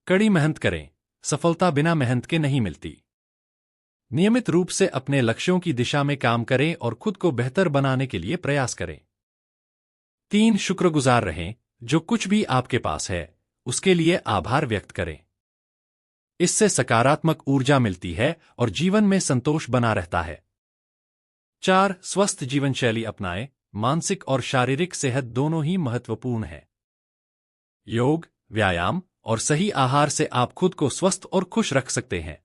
कड़ी मेहनत करें। सफलता बिना मेहनत के नहीं मिलती। नियमित रूप से अपने लक्ष्यों की दिशा में काम करें और खुद को बेहतर बनाने के लिए प्रयास करें। 3. शुक्रगुजार रहें। जो कुछ भी आपके पास है उसके लिए आभार व्यक्त करें। इससे सकारात्मक ऊर्जा मिलती है और जीवन में संतोष बना रहता है। 4. स्वस्थ जीवन शैली अपनाएं। मानसिक और शारीरिक सेहत दोनों ही महत्वपूर्ण है। योग, व्यायाम और सही आहार से आप खुद को स्वस्थ और खुश रख सकते हैं।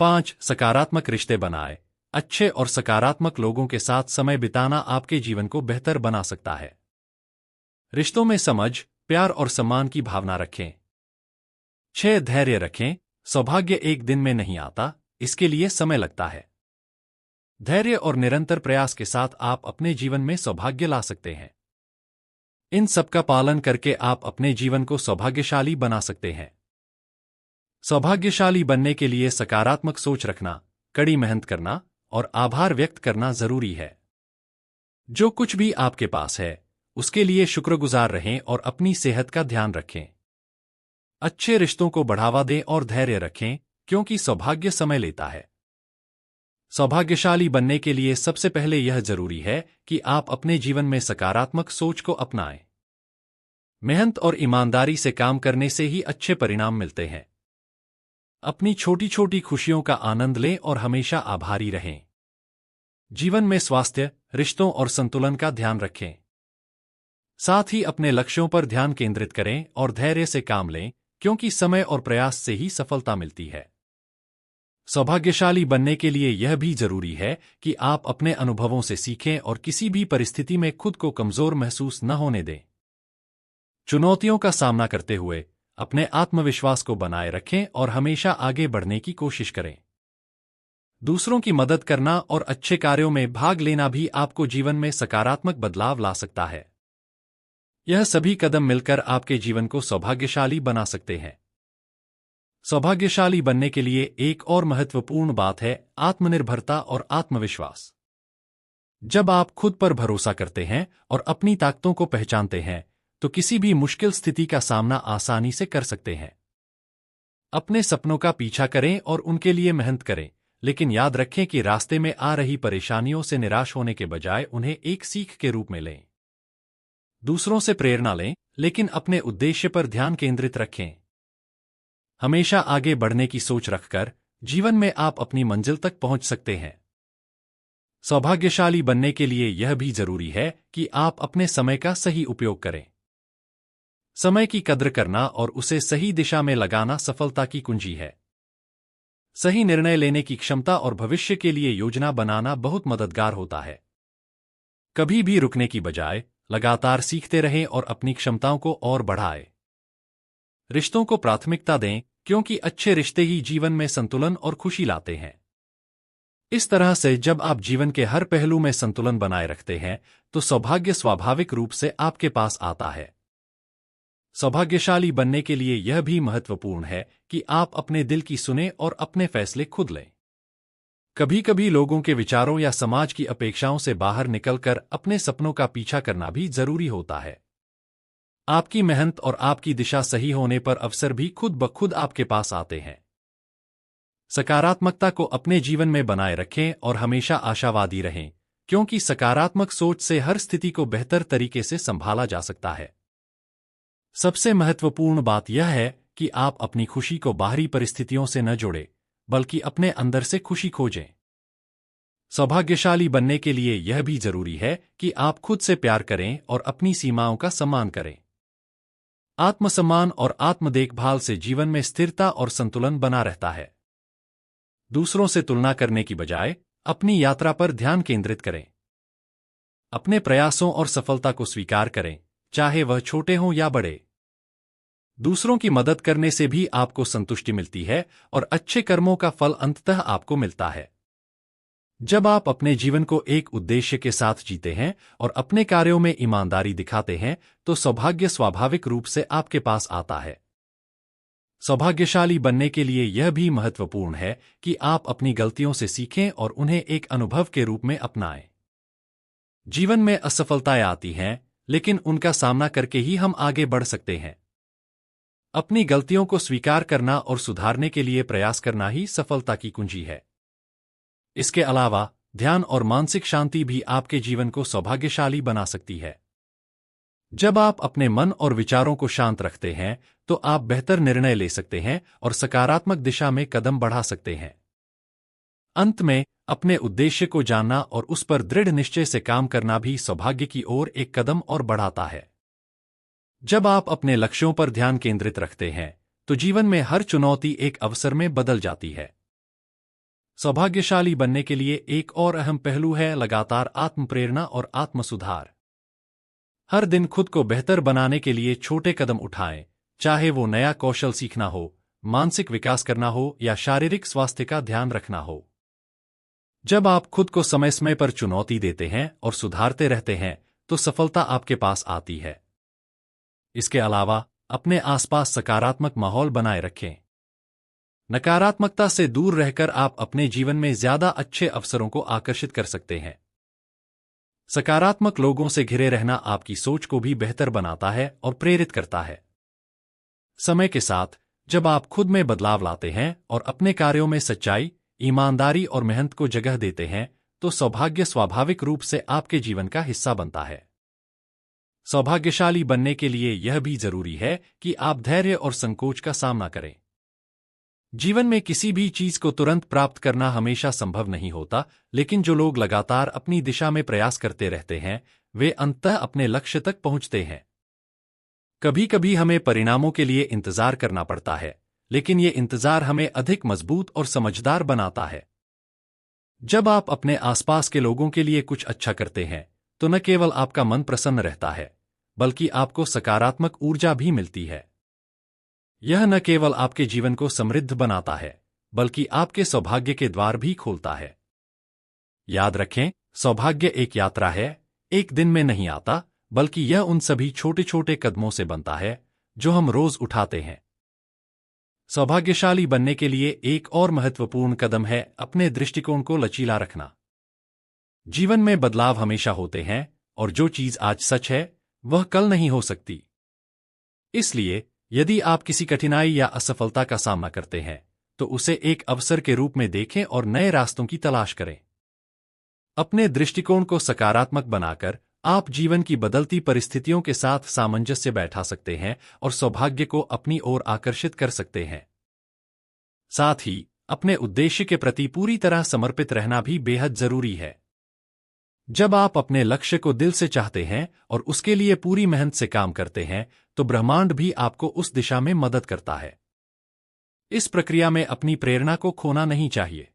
5. सकारात्मक रिश्ते बनाएं। अच्छे और सकारात्मक लोगों के साथ समय बिताना आपके जीवन को बेहतर बना सकता है। रिश्तों में समझ, प्यार और सम्मान की भावना रखें। 6. धैर्य रखें। सौभाग्य एक दिन में नहीं आता, इसके लिए समय लगता है। धैर्य और निरंतर प्रयास के साथ आप अपने जीवन में सौभाग्य ला सकते हैं। इन सब का पालन करके आप अपने जीवन को सौभाग्यशाली बना सकते हैं। सौभाग्यशाली बनने के लिए सकारात्मक सोच रखना, कड़ी मेहनत करना और आभार व्यक्त करना जरूरी है। जो कुछ भी आपके पास है उसके लिए शुक्रगुजार रहें और अपनी सेहत का ध्यान रखें। अच्छे रिश्तों को बढ़ावा दें और धैर्य रखें, क्योंकि सौभाग्य समय लेता है। सौभाग्यशाली बनने के लिए सबसे पहले यह जरूरी है कि आप अपने जीवन में सकारात्मक सोच को अपनाएं। मेहनत और ईमानदारी से काम करने से ही अच्छे परिणाम मिलते हैं। अपनी छोटी छोटी खुशियों का आनंद लें और हमेशा आभारी रहें। जीवन में स्वास्थ्य, रिश्तों और संतुलन का ध्यान रखें। साथ ही अपने लक्ष्यों पर ध्यान केंद्रित करें और धैर्य से काम लें, क्योंकि समय और प्रयास से ही सफलता मिलती है। सौभाग्यशाली बनने के लिए यह भी जरूरी है कि आप अपने अनुभवों से सीखें और किसी भी परिस्थिति में खुद को कमजोर महसूस न होने दें। चुनौतियों का सामना करते हुए अपने आत्मविश्वास को बनाए रखें और हमेशा आगे बढ़ने की कोशिश करें। दूसरों की मदद करना और अच्छे कार्यों में भाग लेना भी आपको जीवन में सकारात्मक बदलाव ला सकता है। यह सभी कदम मिलकर आपके जीवन को सौभाग्यशाली बना सकते हैं। सौभाग्यशाली बनने के लिए एक और महत्वपूर्ण बात है आत्मनिर्भरता और आत्मविश्वास। जब आप खुद पर भरोसा करते हैं और अपनी ताकतों को पहचानते हैं तो किसी भी मुश्किल स्थिति का सामना आसानी से कर सकते हैं। अपने सपनों का पीछा करें और उनके लिए मेहनत करें, लेकिन याद रखें कि रास्ते में आ रही परेशानियों से निराश होने के बजाय उन्हें एक सीख के रूप में लें। दूसरों से प्रेरणा लें, लेकिन अपने उद्देश्य पर ध्यान केंद्रित रखें। हमेशा आगे बढ़ने की सोच रखकर जीवन में आप अपनी मंजिल तक पहुंच सकते हैं। सौभाग्यशाली बनने के लिए यह भी जरूरी है कि आप अपने समय का सही उपयोग करें। समय की कद्र करना और उसे सही दिशा में लगाना सफलता की कुंजी है। सही निर्णय लेने की क्षमता और भविष्य के लिए योजना बनाना बहुत मददगार होता है। कभी भी रुकने की बजाय लगातार सीखते रहें और अपनी क्षमताओं को और बढ़ाएं। रिश्तों को प्राथमिकता दें, क्योंकि अच्छे रिश्ते ही जीवन में संतुलन और खुशी लाते हैं। इस तरह से जब आप जीवन के हर पहलू में संतुलन बनाए रखते हैं तो सौभाग्य स्वाभाविक रूप से आपके पास आता है। सौभाग्यशाली बनने के लिए यह भी महत्वपूर्ण है कि आप अपने दिल की सुनें और अपने फैसले खुद लें। कभी कभी लोगों के विचारों या समाज की अपेक्षाओं से बाहर निकलकर अपने सपनों का पीछा करना भी जरूरी होता है। आपकी मेहनत और आपकी दिशा सही होने पर अवसर भी खुद ब खुद आपके पास आते हैं। सकारात्मकता को अपने जीवन में बनाए रखें और हमेशा आशावादी रहें, क्योंकि सकारात्मक सोच से हर स्थिति को बेहतर तरीके से संभाला जा सकता है। सबसे महत्वपूर्ण बात यह है कि आप अपनी खुशी को बाहरी परिस्थितियों से न जोड़ें, बल्कि अपने अंदर से खुशी खोजें। सौभाग्यशाली बनने के लिए यह भी जरूरी है कि आप खुद से प्यार करें और अपनी सीमाओं का सम्मान करें। आत्मसम्मान और आत्म देखभाल से जीवन में स्थिरता और संतुलन बना रहता है। दूसरों से तुलना करने की बजाय अपनी यात्रा पर ध्यान केंद्रित करें। अपने प्रयासों और सफलता को स्वीकार करें, चाहे वह छोटे हों या बड़े। दूसरों की मदद करने से भी आपको संतुष्टि मिलती है और अच्छे कर्मों का फल अंततः आपको मिलता है। जब आप अपने जीवन को एक उद्देश्य के साथ जीते हैं और अपने कार्यों में ईमानदारी दिखाते हैं तो सौभाग्य स्वाभाविक रूप से आपके पास आता है। सौभाग्यशाली बनने के लिए यह भी महत्वपूर्ण है कि आप अपनी गलतियों से सीखें और उन्हें एक अनुभव के रूप में अपनाएं। जीवन में असफलताएं आती हैं, लेकिन उनका सामना करके ही हम आगे बढ़ सकते हैं। अपनी गलतियों को स्वीकार करना और सुधारने के लिए प्रयास करना ही सफलता की कुंजी है। इसके अलावा ध्यान और मानसिक शांति भी आपके जीवन को सौभाग्यशाली बना सकती है। जब आप अपने मन और विचारों को शांत रखते हैं, तो आप बेहतर निर्णय ले सकते हैं और सकारात्मक दिशा में कदम बढ़ा सकते हैं। अंत में, अपने उद्देश्य को जानना और उस पर दृढ़ निश्चय से काम करना भी सौभाग्य की ओर एक कदम और बढ़ाता है। जब आप अपने लक्ष्यों पर ध्यान केंद्रित रखते हैं, तो जीवन में हर चुनौती एक अवसर में बदल जाती है। सौभाग्यशाली बनने के लिए एक और अहम पहलू है लगातार आत्मप्रेरणा और आत्मसुधार। हर दिन खुद को बेहतर बनाने के लिए छोटे कदम उठाएं, चाहे वो नया कौशल सीखना हो, मानसिक विकास करना हो या शारीरिक स्वास्थ्य का ध्यान रखना हो। जब आप खुद को समय समय पर चुनौती देते हैं और सुधारते रहते हैं, तो सफलता आपके पास आती है। इसके अलावा अपने आसपास सकारात्मक माहौल बनाए रखें। नकारात्मकता से दूर रहकर आप अपने जीवन में ज्यादा अच्छे अवसरों को आकर्षित कर सकते हैं। सकारात्मक लोगों से घिरे रहना आपकी सोच को भी बेहतर बनाता है और प्रेरित करता है। समय के साथ, जब आप खुद में बदलाव लाते हैं और अपने कार्यों में सच्चाई, ईमानदारी और मेहनत को जगह देते हैं, तो सौभाग्य स्वाभाविक रूप से आपके जीवन का हिस्सा बनता है। सौभाग्यशाली बनने के लिए यह भी जरूरी है कि आप धैर्य और संकोच का सामना करें। जीवन में किसी भी चीज को तुरंत प्राप्त करना हमेशा संभव नहीं होता, लेकिन जो लोग लगातार अपनी दिशा में प्रयास करते रहते हैं, वे अंततः अपने लक्ष्य तक पहुंचते हैं। कभी कभी हमें परिणामों के लिए इंतजार करना पड़ता है, लेकिन ये इंतजार हमें अधिक मजबूत और समझदार बनाता है। जब आप अपने आसपास के लोगों के लिए कुछ अच्छा करते हैं, तो न केवल आपका मन प्रसन्न रहता है, बल्कि आपको सकारात्मक ऊर्जा भी मिलती है। यह न केवल आपके जीवन को समृद्ध बनाता है, बल्कि आपके सौभाग्य के द्वार भी खोलता है। याद रखें, सौभाग्य एक यात्रा है, एक दिन में नहीं आता, बल्कि यह उन सभी छोटे छोटे कदमों से बनता है जो हम रोज उठाते हैं। सौभाग्यशाली बनने के लिए एक और महत्वपूर्ण कदम है अपने दृष्टिकोण को लचीला रखना। जीवन में बदलाव हमेशा होते हैं, और जो चीज आज सच है, वह कल नहीं हो सकती। इसलिए यदि आप किसी कठिनाई या असफलता का सामना करते हैं, तो उसे एक अवसर के रूप में देखें और नए रास्तों की तलाश करें। अपने दृष्टिकोण को सकारात्मक बनाकर आप जीवन की बदलती परिस्थितियों के साथ सामंजस्य बैठा सकते हैं और सौभाग्य को अपनी ओर आकर्षित कर सकते हैं। साथ ही अपने उद्देश्य के प्रति पूरी तरह समर्पित रहना भी बेहद जरूरी है। जब आप अपने लक्ष्य को दिल से चाहते हैं और उसके लिए पूरी मेहनत से काम करते हैं, तो ब्रह्मांड भी आपको उस दिशा में मदद करता है। इस प्रक्रिया में अपनी प्रेरणा को खोना नहीं चाहिए।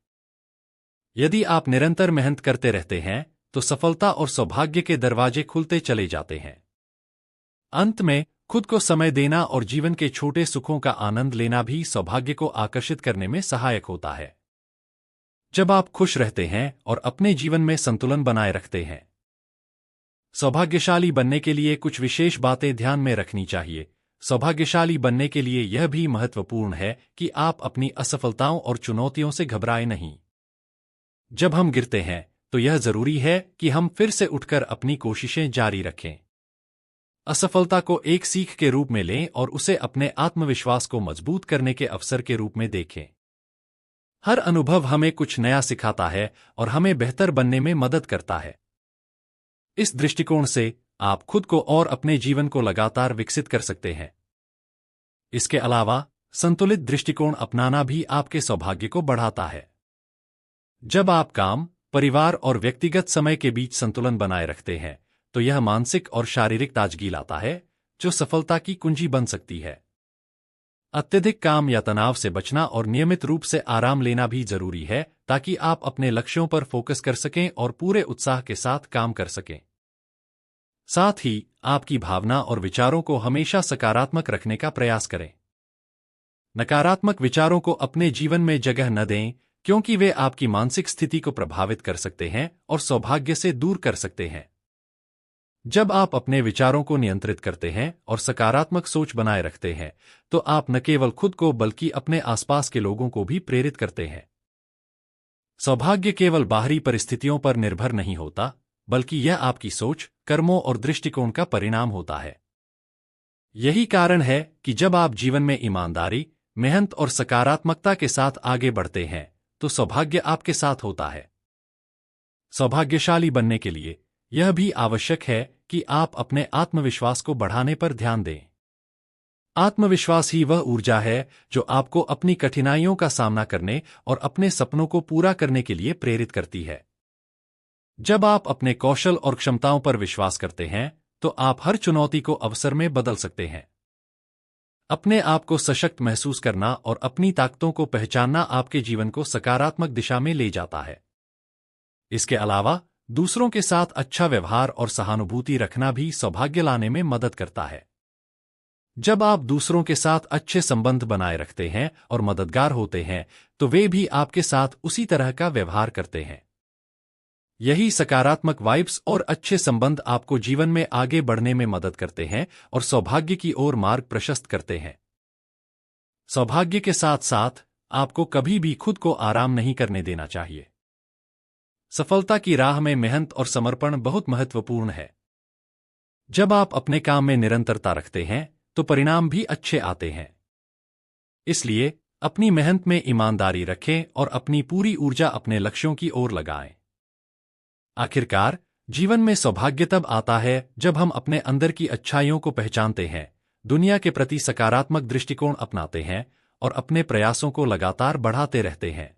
यदि आप निरंतर मेहनत करते रहते हैं, तो सफलता और सौभाग्य के दरवाजे खुलते चले जाते हैं। अंत में, खुद को समय देना और जीवन के छोटे सुखों का आनंद लेना भी सौभाग्य को आकर्षित करने में सहायक होता है। जब आप खुश रहते हैं और अपने जीवन में संतुलन बनाए रखते हैं, सौभाग्यशाली बनने के लिए कुछ विशेष बातें ध्यान में रखनी चाहिए। सौभाग्यशाली बनने के लिए यह भी महत्वपूर्ण है कि आप अपनी असफलताओं और चुनौतियों से घबराएं नहीं। जब हम गिरते हैं, तो यह जरूरी है कि हम फिर से उठकर अपनी कोशिशें जारी रखें। असफलता को एक सीख के रूप में लें और उसे अपने आत्मविश्वास को मजबूत करने के अवसर के रूप में देखें। हर अनुभव हमें कुछ नया सिखाता है और हमें बेहतर बनने में मदद करता है। इस दृष्टिकोण से आप खुद को और अपने जीवन को लगातार विकसित कर सकते हैं। इसके अलावा संतुलित दृष्टिकोण अपनाना भी आपके सौभाग्य को बढ़ाता है। जब आप काम, परिवार और व्यक्तिगत समय के बीच संतुलन बनाए रखते हैं, तो यह मानसिक और शारीरिक ताजगी लाता है, जो सफलता की कुंजी बन सकती है। अत्यधिक काम या तनाव से बचना और नियमित रूप से आराम लेना भी जरूरी है, ताकि आप अपने लक्ष्यों पर फोकस कर सकें और पूरे उत्साह के साथ काम कर सकें। साथ ही आपकी भावना और विचारों को हमेशा सकारात्मक रखने का प्रयास करें। नकारात्मक विचारों को अपने जीवन में जगह न दें, क्योंकि वे आपकी मानसिक स्थिति को प्रभावित कर सकते हैं और सौभाग्य से दूर कर सकते हैं। जब आप अपने विचारों को नियंत्रित करते हैं और सकारात्मक सोच बनाए रखते हैं, तो आप न केवल खुद को बल्कि अपने आसपास के लोगों को भी प्रेरित करते हैं। सौभाग्य केवल बाहरी परिस्थितियों पर निर्भर नहीं होता, बल्कि यह आपकी सोच, कर्मों और दृष्टिकोण का परिणाम होता है। यही कारण है कि जब आप जीवन में ईमानदारी, मेहनत और सकारात्मकता के साथ आगे बढ़ते हैं, तो सौभाग्य आपके साथ होता है। सौभाग्यशाली बनने के लिए यह भी आवश्यक है कि आप अपने आत्मविश्वास को बढ़ाने पर ध्यान दें। आत्मविश्वास ही वह ऊर्जा है जो आपको अपनी कठिनाइयों का सामना करने और अपने सपनों को पूरा करने के लिए प्रेरित करती है। जब आप अपने कौशल और क्षमताओं पर विश्वास करते हैं, तो आप हर चुनौती को अवसर में बदल सकते हैं। अपने आप को सशक्त महसूस करना और अपनी ताकतों को पहचानना आपके जीवन को सकारात्मक दिशा में ले जाता है। इसके अलावा दूसरों के साथ अच्छा व्यवहार और सहानुभूति रखना भी सौभाग्य लाने में मदद करता है। जब आप दूसरों के साथ अच्छे संबंध बनाए रखते हैं और मददगार होते हैं, तो वे भी आपके साथ उसी तरह का व्यवहार करते हैं। यही सकारात्मक वाइब्स और अच्छे संबंध आपको जीवन में आगे बढ़ने में मदद करते हैं और सौभाग्य की ओर मार्ग प्रशस्त करते हैं। सौभाग्य के साथ साथ आपको कभी भी खुद को आराम नहीं करने देना चाहिए। सफलता की राह में मेहनत और समर्पण बहुत महत्वपूर्ण है। जब आप अपने काम में निरंतरता रखते हैं, तो परिणाम भी अच्छे आते हैं। इसलिए अपनी मेहनत में ईमानदारी रखें और अपनी पूरी ऊर्जा अपने लक्ष्यों की ओर लगाएं। आखिरकार, जीवन में सौभाग्य तब आता है जब हम अपने अंदर की अच्छाइयों को पहचानते हैं, दुनिया के प्रति सकारात्मक दृष्टिकोण अपनाते हैं और अपने प्रयासों को लगातार बढ़ाते रहते हैं।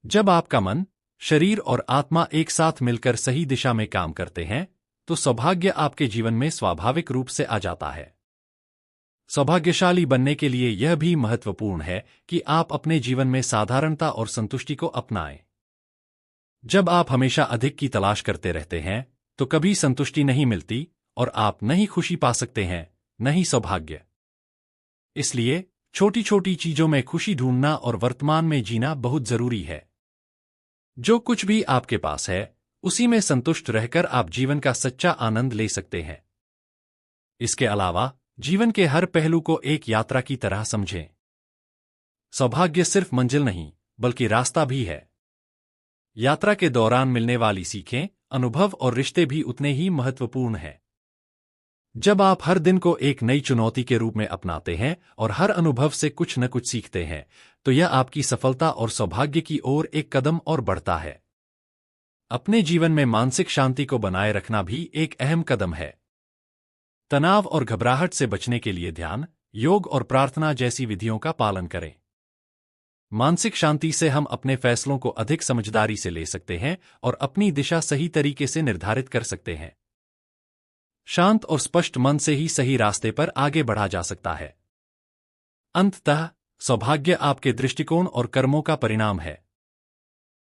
जब आपका मन, शरीर और आत्मा एक साथ मिलकर सही दिशा में काम करते हैं, तो सौभाग्य आपके जीवन में स्वाभाविक रूप से आ जाता है। सौभाग्यशाली बनने के लिए यह भी महत्वपूर्ण है कि आप अपने जीवन में साधारणता और संतुष्टि को अपनाएं। जब आप हमेशा अधिक की तलाश करते रहते हैं, तो कभी संतुष्टि नहीं मिलती और आप न ही खुशी पा सकते हैं, न ही सौभाग्य। इसलिए छोटी छोटी चीजों में खुशी ढूंढना और वर्तमान में जीना बहुत जरूरी है। जो कुछ भी आपके पास है, उसी में संतुष्ट रहकर आप जीवन का सच्चा आनंद ले सकते हैं। इसके अलावा जीवन के हर पहलू को एक यात्रा की तरह समझें। सौभाग्य सिर्फ मंजिल नहीं, बल्कि रास्ता भी है। यात्रा के दौरान मिलने वाली सीखें, अनुभव और रिश्ते भी उतने ही महत्वपूर्ण हैं। जब आप हर दिन को एक नई चुनौती के रूप में अपनाते हैं और हर अनुभव से कुछ न कुछ सीखते हैं, तो यह आपकी सफलता और सौभाग्य की ओर एक कदम और बढ़ता है। अपने जीवन में मानसिक शांति को बनाए रखना भी एक अहम कदम है। तनाव और घबराहट से बचने के लिए ध्यान, योग और प्रार्थना जैसी विधियों का पालन करें। मानसिक शांति से हम अपने फैसलों को अधिक समझदारी से ले सकते हैं और अपनी दिशा सही तरीके से निर्धारित कर सकते हैं। शांत और स्पष्ट मन से ही सही रास्ते पर आगे बढ़ा जा सकता है। अंततः, सौभाग्य आपके दृष्टिकोण और कर्मों का परिणाम है।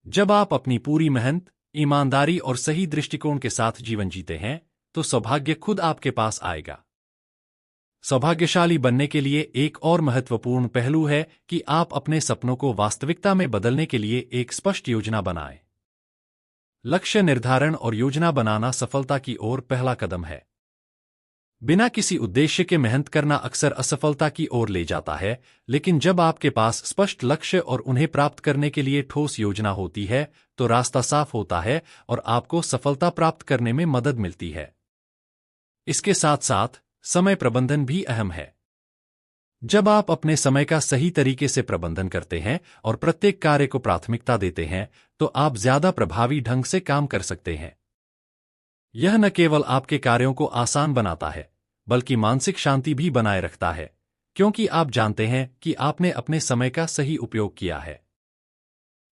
जब आप अपनी पूरी मेहनत, ईमानदारी और सही दृष्टिकोण के साथ जीवन जीते हैं, तो सौभाग्य खुद आपके पास आएगा। सौभाग्यशाली बनने के लिए एक और महत्वपूर्ण पहलू है कि आप अपने सपनों को वास्तविकता में बदलने के लिए एक स्पष्ट योजना बनाएं। लक्ष्य निर्धारण और योजना बनाना सफलता की ओर पहला कदम है। बिना किसी उद्देश्य के मेहनत करना अक्सर असफलता की ओर ले जाता है, लेकिन जब आपके पास स्पष्ट लक्ष्य और उन्हें प्राप्त करने के लिए ठोस योजना होती है, तो रास्ता साफ होता है और आपको सफलता प्राप्त करने में मदद मिलती है। इसके साथ साथ समय प्रबंधन भी अहम है। जब आप अपने समय का सही तरीके से प्रबंधन करते हैं और प्रत्येक कार्य को प्राथमिकता देते हैं, तो आप ज्यादा प्रभावी ढंग से काम कर सकते हैं। यह न केवल आपके कार्यों को आसान बनाता है, बल्कि मानसिक शांति भी बनाए रखता है, क्योंकि आप जानते हैं कि आपने अपने समय का सही उपयोग किया है।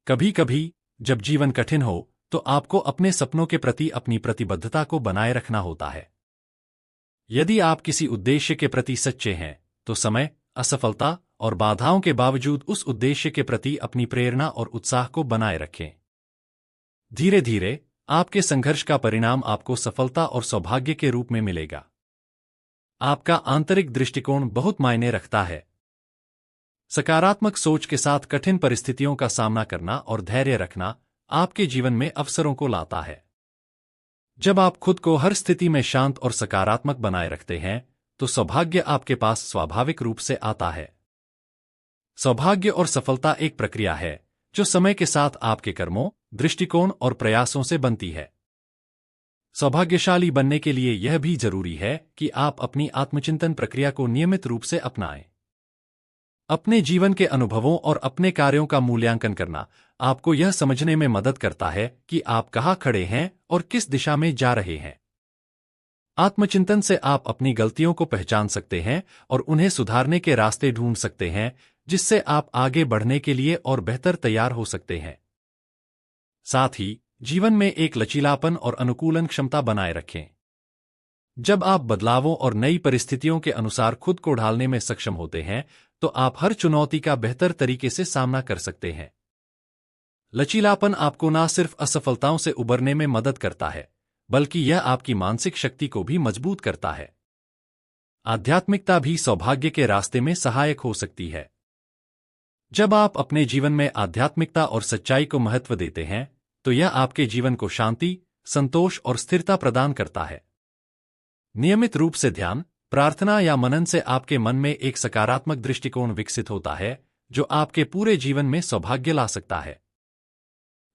कभी-कभी जब जीवन कठिन हो, तो आपको अपने सपनों के प्रति अपनी प्रतिबद्धता को बनाए रखना होता है। यदि आप किसी उद्देश्य के प्रति सच्चे हैं, तो समय, असफलता और बाधाओं के बावजूद उस उद्देश्य के प्रति अपनी प्रेरणा और उत्साह को बनाए रखें। धीरे धीरे आपके संघर्ष का परिणाम आपको सफलता और सौभाग्य के रूप में मिलेगा। आपका आंतरिक दृष्टिकोण बहुत मायने रखता है। सकारात्मक सोच के साथ कठिन परिस्थितियों का सामना करना और धैर्य रखना आपके जीवन में अवसरों को लाता है। जब आप खुद को हर स्थिति में शांत और सकारात्मक बनाए रखते हैं, तो सौभाग्य आपके पास स्वाभाविक रूप से आता है। सौभाग्य और सफलता एक प्रक्रिया है जो समय के साथ आपके कर्मों, दृष्टिकोण और प्रयासों से बनती है। सौभाग्यशाली बनने के लिए यह भी जरूरी है कि आप अपनी आत्मचिंतन प्रक्रिया को नियमित रूप से अपनाएं। अपने जीवन के अनुभवों और अपने कार्यों का मूल्यांकन करना आपको यह समझने में मदद करता है कि आप कहाँ खड़े हैं और किस दिशा में जा रहे हैं। आत्मचिंतन से आप अपनी गलतियों को पहचान सकते हैं और उन्हें सुधारने के रास्ते ढूंढ सकते हैं, जिससे आप आगे बढ़ने के लिए और बेहतर तैयार हो सकते हैं। साथ ही जीवन में एक लचीलापन और अनुकूलन क्षमता बनाए रखें। जब आप बदलावों और नई परिस्थितियों के अनुसार खुद को ढालने में सक्षम होते हैं, तो आप हर चुनौती का बेहतर तरीके से सामना कर सकते हैं। लचीलापन आपको न सिर्फ असफलताओं से उबरने में मदद करता है, बल्कि यह आपकी मानसिक शक्ति को भी मजबूत करता है। आध्यात्मिकता भी सौभाग्य के रास्ते में सहायक हो सकती है। जब आप अपने जीवन में आध्यात्मिकता और सच्चाई को महत्व देते हैं, तो यह आपके जीवन को शांति, संतोष और स्थिरता प्रदान करता है। नियमित रूप से ध्यान, प्रार्थना या मनन से आपके मन में एक सकारात्मक दृष्टिकोण विकसित होता है, जो आपके पूरे जीवन में सौभाग्य ला सकता है।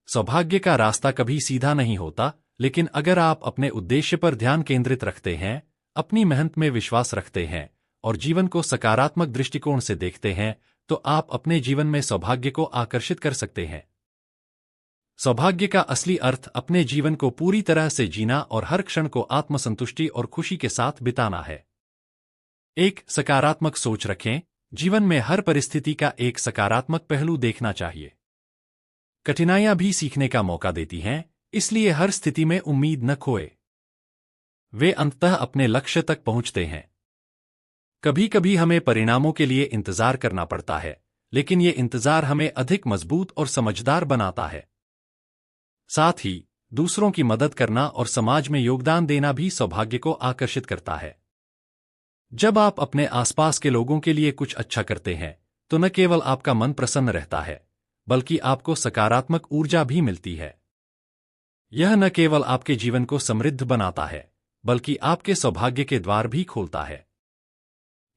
सौभाग्य का रास्ता कभी सीधा नहीं होता, लेकिन अगर आप अपने उद्देश्य पर ध्यान केंद्रित रखते हैं, अपनी मेहनत में विश्वास रखते हैं और जीवन को सकारात्मक दृष्टिकोण से देखते हैं, तो आप अपने जीवन में सौभाग्य को आकर्षित कर सकते हैं। सौभाग्य का असली अर्थ अपने जीवन को पूरी तरह से जीना और हर क्षण को आत्मसंतुष्टि और खुशी के साथ बिताना है। एक सकारात्मक सोच रखें। जीवन में हर परिस्थिति का एक सकारात्मक पहलू देखना चाहिए। कठिनाइयां भी सीखने का मौका देती हैं, इसलिए हर स्थिति में उम्मीद न खोए। वे अंततः अपने लक्ष्य तक पहुंचते हैं। कभी कभी हमें परिणामों के लिए इंतजार करना पड़ता है, लेकिन ये इंतजार हमें अधिक मजबूत और समझदार बनाता है। साथ ही दूसरों की मदद करना और समाज में योगदान देना भी सौभाग्य को आकर्षित करता है। जब आप अपने आसपास के लोगों के लिए कुछ अच्छा करते हैं, तो न केवल आपका मन प्रसन्न रहता है, बल्कि आपको सकारात्मक ऊर्जा भी मिलती है। यह न केवल आपके जीवन को समृद्ध बनाता है, बल्कि आपके सौभाग्य के द्वार भी खोलता है।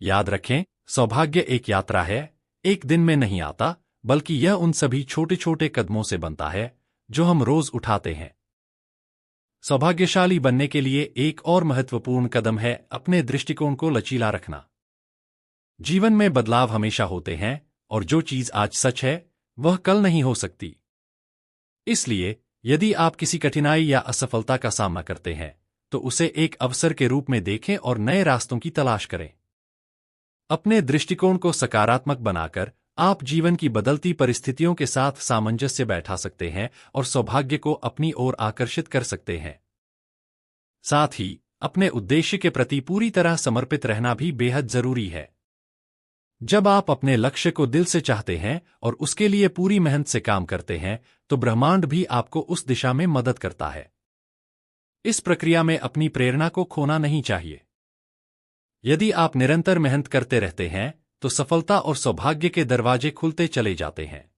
याद रखें, सौभाग्य एक यात्रा है, एक दिन में नहीं आता, बल्कि यह उन सभी छोटे छोटे कदमों से बनता है जो हम रोज उठाते हैं। सौभाग्यशाली बनने के लिए एक और महत्वपूर्ण कदम है अपने दृष्टिकोण को लचीला रखना। जीवन में बदलाव हमेशा होते हैं, और जो चीज आज सच है, वह कल नहीं हो सकती। इसलिए यदि आप किसी कठिनाई या असफलता का सामना करते हैं, तो उसे एक अवसर के रूप में देखें और नए रास्तों की तलाश करें। अपने दृष्टिकोण को सकारात्मक बनाकर आप जीवन की बदलती परिस्थितियों के साथ सामंजस्य बैठा सकते हैं और सौभाग्य को अपनी ओर आकर्षित कर सकते हैं। साथ ही अपने उद्देश्य के प्रति पूरी तरह समर्पित रहना भी बेहद जरूरी है। जब आप अपने लक्ष्य को दिल से चाहते हैं और उसके लिए पूरी मेहनत से काम करते हैं, तो ब्रह्मांड भी आपको उस दिशा में मदद करता है। इस प्रक्रिया में अपनी प्रेरणा को खोना नहीं चाहिए। यदि आप निरंतर मेहनत करते रहते हैं, तो सफलता और सौभाग्य के दरवाजे खुलते चले जाते हैं।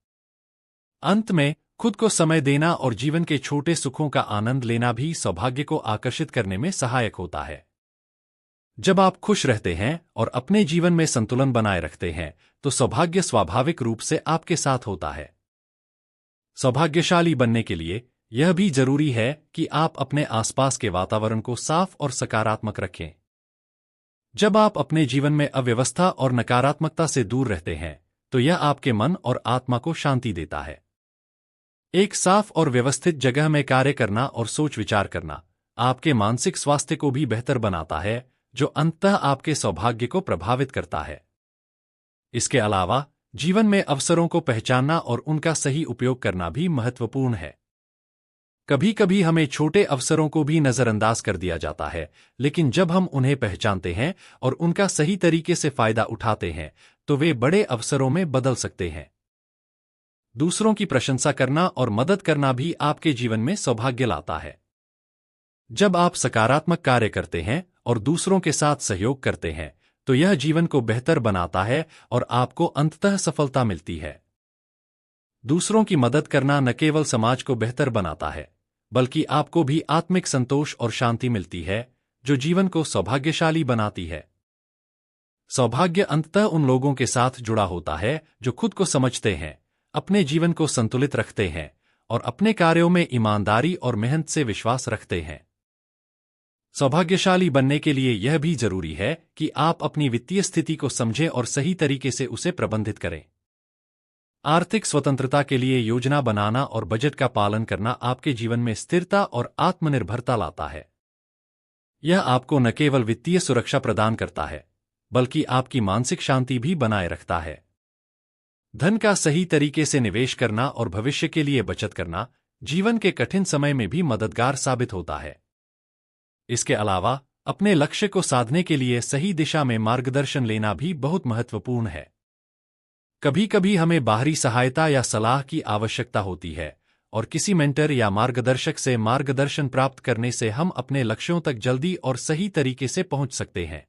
अंत में खुद को समय देना और जीवन के छोटे सुखों का आनंद लेना भी सौभाग्य को आकर्षित करने में सहायक होता है। जब आप खुश रहते हैं और अपने जीवन में संतुलन बनाए रखते हैं, तो सौभाग्य स्वाभाविक रूप से आपके साथ होता है। सौभाग्यशाली बनने के लिए यह भी जरूरी है कि आप अपने आसपास के वातावरण को साफ और सकारात्मक रखें। जब आप अपने जीवन में अव्यवस्था और नकारात्मकता से दूर रहते हैं, तो यह आपके मन और आत्मा को शांति देता है। एक साफ और व्यवस्थित जगह में कार्य करना और सोच विचार करना आपके मानसिक स्वास्थ्य को भी बेहतर बनाता है, जो अंततः आपके सौभाग्य को प्रभावित करता है। इसके अलावा जीवन में अवसरों को पहचानना और उनका सही उपयोग करना भी महत्वपूर्ण है। कभी कभी हमें छोटे अवसरों को भी नजरअंदाज कर दिया जाता है, लेकिन जब हम उन्हें पहचानते हैं और उनका सही तरीके से फायदा उठाते हैं, तो वे बड़े अवसरों में बदल सकते हैं। दूसरों की प्रशंसा करना और मदद करना भी आपके जीवन में सौभाग्य लाता है। जब आप सकारात्मक कार्य करते हैं और दूसरों के साथ सहयोग करते हैं, तो यह जीवन को बेहतर बनाता है और आपको अंततः सफलता मिलती है। दूसरों की मदद करना न केवल समाज को बेहतर बनाता है, बल्कि आपको भी आत्मिक संतोष और शांति मिलती है, जो जीवन को सौभाग्यशाली बनाती है। सौभाग्य अंततः उन लोगों के साथ जुड़ा होता है जो खुद को समझते हैं, अपने जीवन को संतुलित रखते हैं और अपने कार्यों में ईमानदारी और मेहनत से विश्वास रखते हैं। सौभाग्यशाली बनने के लिए यह भी जरूरी है कि आप अपनी वित्तीय स्थिति को समझें और सही तरीके से उसे प्रबंधित करें। आर्थिक स्वतंत्रता के लिए योजना बनाना और बजट का पालन करना आपके जीवन में स्थिरता और आत्मनिर्भरता लाता है। यह आपको न केवल वित्तीय सुरक्षा प्रदान करता है, बल्कि आपकी मानसिक शांति भी बनाए रखता है। धन का सही तरीके से निवेश करना और भविष्य के लिए बचत करना जीवन के कठिन समय में भी मददगार साबित होता है। इसके अलावा अपने लक्ष्य को साधने के लिए सही दिशा में मार्गदर्शन लेना भी बहुत महत्वपूर्ण है। कभी कभी हमें बाहरी सहायता या सलाह की आवश्यकता होती है, और किसी मेंटर या मार्गदर्शक से मार्गदर्शन प्राप्त करने से हम अपने लक्ष्यों तक जल्दी और सही तरीके से पहुंच सकते हैं।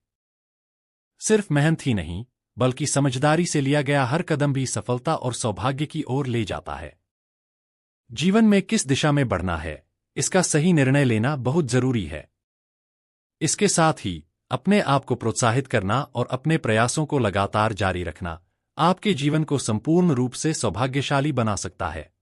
सिर्फ मेहनत ही नहीं, बल्कि समझदारी से लिया गया हर कदम भी सफलता और सौभाग्य की ओर ले जाता है। जीवन में किस दिशा में बढ़ना है, इसका सही निर्णय लेना बहुत जरूरी है। इसके साथ ही अपने आप को प्रोत्साहित करना और अपने प्रयासों को लगातार जारी रखना आपके जीवन को संपूर्ण रूप से सौभाग्यशाली बना सकता है।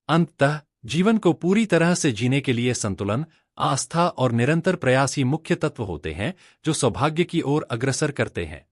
अंततः जीवन को पूरी तरह से जीने के लिए संतुलन, आस्था और निरंतर प्रयास ही मुख्य तत्व होते हैं जो सौभाग्य की ओर अग्रसर करते हैं।